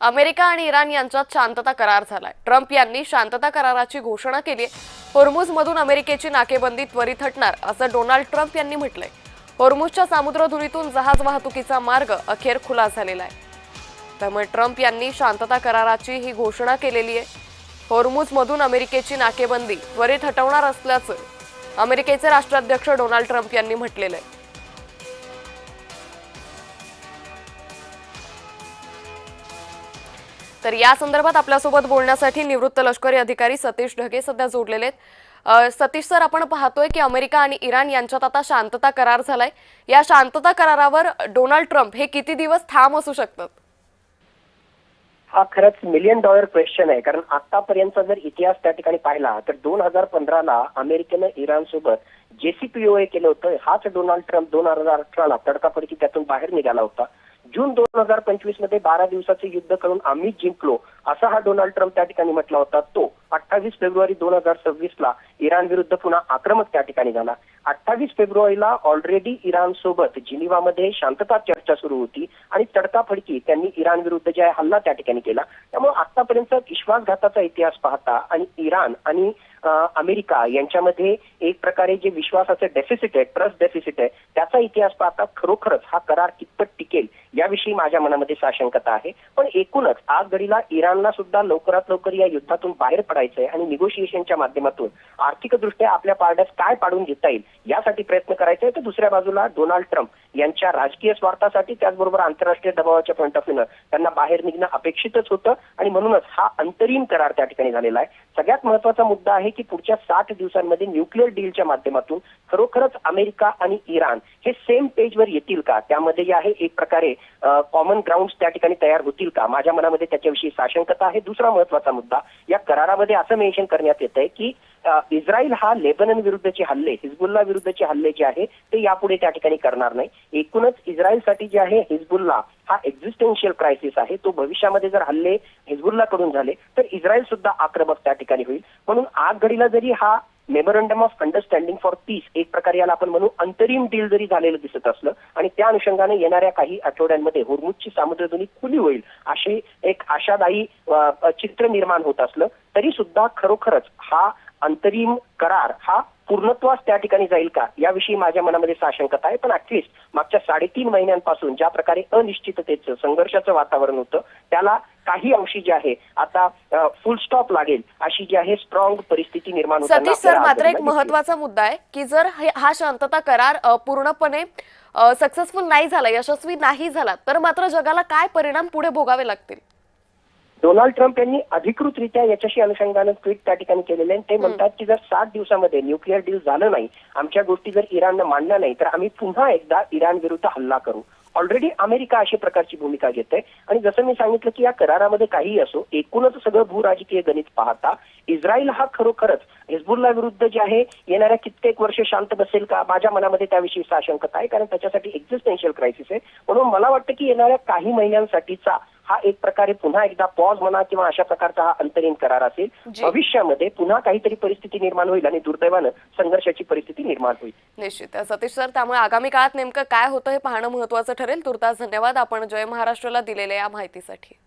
America आणि Iran यांच्यात शांतता करार झालाय। ट्रम्प यांनी शांतता कराराची घोषणा केली आहे। होर्मुझमधून अमेरिकेची नाकेबंदी त्वरित हटणार असं डोनाल्ड ट्रम्प यांनी म्हटलंय। होर्मुझच्या समुद्रधुनीतून जहाज वाहतुकीचा मार्ग अखेर खुला झालेला आहे। त्यामुळे ट्रम्प यांनी शांतता कराराची ही घोषणा केलेली आहे। होर्मुझमधून अमेरिकेची नाकेबंदी त्वरित हटवणार असल्याचं अमेरिकेचे राष्ट्राध्यक्ष डोनाल्ड ट्रम्प यांनी म्हटलेलं आहे। तर या संदर्भात आपल्यासोबत बोलण्यासाठी निवृत्त लष्करी अधिकारी सतीश ढगे सध्या जोडलेले आहेत। सतीश सर, आपण पाहतोय की अमेरिका आणि इराण यांच्यात आता शांतता करार झालाय। या शांतता करारावर डोनाल्ड ट्रम्प हे किती दिवस ठाम असू शकतात? हा खरंच $1,000,000 क्वेश्चन आहे, कारण आतापर्यंतचा जर इतिहास त्या ठिकाणी पाहिला तर 2015ला अमेरिकेनं इराण सोबत JCPOA केलं होतं। हाच डोनाल्ड ट्रम्प 2018ला तडकाफडकी त्यातून बाहेर निघाला होता। जून 2025 मध्ये 12 दिवसाचे युद्ध करून आम्ही जिंकलो असा हा डोनाल्ड ट्रम्प त्या ठिकाणी म्हटला होता। तो 28 फेब्रुवारी 2026ला इराण विरुद्ध पुन्हा आक्रमक त्या ठिकाणी झाला। 28 फेब्रुवारीला ऑलरेडी इराण सोबत जिनिव्हामध्ये शांतता चर्चा सुरू होती आणि तडकाफडकी त्यांनी इराण विरुद्ध जे हल्ला त्या ठिकाणी केला। त्यामुळे आतापर्यंत विश्वासघाताचा इतिहास पाहता आणि इराण आणि अमेरिका यांच्यामध्ये एक प्रकारे जे विश्वासाचे डेफिसिट आहे, ट्रस्ट डेफिसिट आहे, त्याचा इतिहास पाहता खरोखरच हा करार कितपत टिकेल याविषयी माझ्या मनामध्ये साशंकता आहे। पण एकूणच आज घडीला इराणला सुद्धा लवकरात लवकर या युद्धातून बाहेर पडायचंय आणि निगोशिएशनच्या माध्यमातून आर्थिकदृष्ट्या आपल्या पारड्यास काय पाडून घेता येईल यासाठी प्रयत्न करायचे। तर दुसऱ्या बाजूला डोनाल्ड ट्रम्प यांच्या राजकीय स्वार्थासाठी त्याचबरोबर आंतरराष्ट्रीय दबावाच्या पॉईंट ऑफ व्ह्यूनं त्यांना बाहेर निघणं अपेक्षितच होतं आणि म्हणूनच हा अंतरिम करार त्या ठिकाणी झालेला आहे। सगळ्यात महत्त्वाचा मुद्दा आहे की पुढच्या 60 दिवसांमध्ये न्यूक्लिअर डीलच्या माध्यमातून खरोखरच अमेरिका आणि इराण हे सेम पेजवर येतील का, त्यामध्ये जे आहे एक प्रकारे कॉमन ग्राउंड त्या ठिकाणी तयार होतील का, माझ्या मनामध्ये त्याच्याविषयी साशंकता आहे। दुसरा महत्त्वाचा मुद्दा, या करारामध्ये असं मेन्शन करण्यात येतंय की इस्रायल हा लेबनन विरुद्धचे हल्ले, हिजबुल्ला विरुद्धचे हल्ले जे आहे ते यापुढे त्या ठिकाणी करणार नाही। एकूणच इस्रायलसाठी जे आहे हिजबुल्ला हा एक्झिस्टेन्शियल क्रायसिस आहे। तो भविष्यामध्ये जर हल्ले हिजबुल्ला कडून झाले तर इस्रायल सुद्धा आक्रमक त्या ठिकाणी होईल। म्हणून आज घडीला जरी हा memorandum of understanding for piece एक प्रकारे याला आपण म्हणू अंतरिम डील जरी झालेलं दिसत असलं आणि त्या अनुषंगाने येणाऱ्या काही आठवड्यांमध्ये होर्मुझची सामुद्रधुनी खुली होईल अशी एक आशादायी चित्र निर्माण होत असलं तरी सुद्धा खरोखरच हा अंतरिम करार हा पूर्णत्वास त्या ठिकाणी जाईल का याविषयी माझ्या मनामध्ये साशंकता आहे। पण ऍटलिस्ट मागच्या 3.5 महिन्यांपासून ज्या प्रकारे अनिश्चिततेचं संघर्षाचं वातावरण होतं त्याला काही अंशी जे आहे आता फुल स्टॉप लागेल अशी जी आहे स्ट्रॉंग परिस्थिती निर्माण होताना। सतीश सर, मात्र एक महत्त्वाचा मुद्दा आहे की जर हा शांतता करार पूर्णपणे सक्सेसफुल नाही झाला, यशस्वी नाही झाला तर मात्र जगाला काय परिणाम पुढे भोगावे लागतील? डोनाल्ड ट्रम्प यांनी अधिकृतरित्या याच्याशी अनुषंगाने ट्विट त्या ठिकाणी केलेले आहे। ते म्हणतात की जर 60 दिवसामध्ये न्यूक्लिअर डील झालं नाही, आमच्या गोष्टी जर इराणनं मांडल्या नाही तर आम्ही पुन्हा एकदा इराण विरुद्ध हल्ला करू। ऑलरेडी अमेरिका अशी प्रकारची भूमिका घेते आणि जसं मी सांगितलं की या करारामध्ये काहीही असो, एकूणच सगळं भूराजकीय गणित पाहता इस्रायल हा खरोखरच हिजबुल्ला विरुद्ध जे आहे येणाऱ्या कित्येक वर्ष शांत बसेल का, माझ्या मनामध्ये त्याविषयी साशंकता आहे, कारण त्याच्यासाठी एक्झिस्टेन्शियल क्रायसिस आहे। म्हणून मला वाटतं की येणाऱ्या काही महिन्यांसाठीचा हा एक प्रकारे पुन्हा एकदा पॉज म्हणा किंवा अशा प्रकारचा हा अंतरिम करार असेल। भविष्यामध्ये पुन्हा काहीतरी परिस्थिती निर्माण होईल आणि दुर्दैवानं संघर्षाची परिस्थिती निर्माण होईल। निश्चित सतीश सर, त्यामुळे आगामी काळात नेमकं काय होतं हे पाहणं महत्त्वाचं ठरेल। तुर्तास धन्यवाद आपण जय महाराष्ट्राला दिलेल्या या माहितीसाठी।